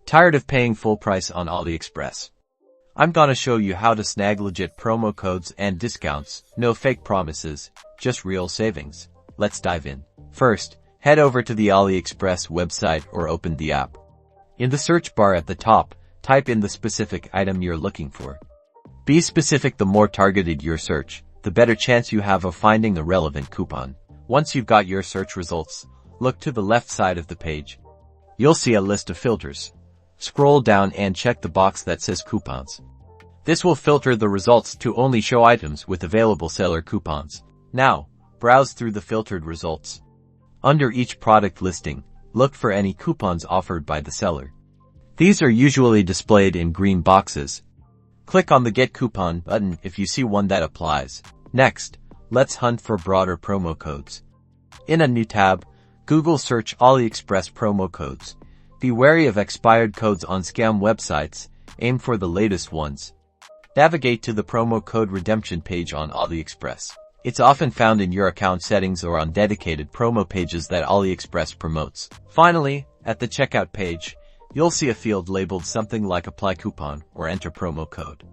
Tired of paying full price on AliExpress? I'm gonna show you how to snag legit promo codes and discounts. No fake promises, just real savings. Let's dive in. First, head over to the AliExpress website or open the app. In the search bar at the top, type in the specific item you're looking for. Be specific. The more targeted your search, the better chance you have of finding a relevant coupon. Once you've got your search results, look to the left side of the page. You'll see a list of filters. Scroll down and check the box that says coupons. This will filter the results to only show items with available seller coupons. Now, browse through the filtered results. Under each product listing, look for any coupons offered by the seller. These are usually displayed in green boxes. Click on the Get Coupon button if you see one that applies. Next, let's hunt for broader promo codes. In a new tab, Google search AliExpress promo codes. Be wary of expired codes on scam websites. Aim for the latest ones. Navigate to the promo code redemption page on AliExpress. It's often found in your account settings or on dedicated promo pages that AliExpress promotes. Finally, at the checkout page, you'll see a field labeled something like Apply Coupon or Enter Promo Code.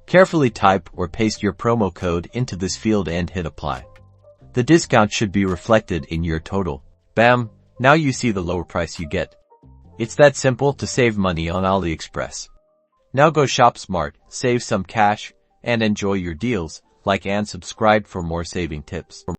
Carefully type or paste your promo code into this field and hit Apply. The discount should be reflected in your total. Bam! Now you see the lower price you get. It's that simple to save money on AliExpress. Now go shop smart, save some cash, and enjoy your deals. Like and subscribe for more saving tips.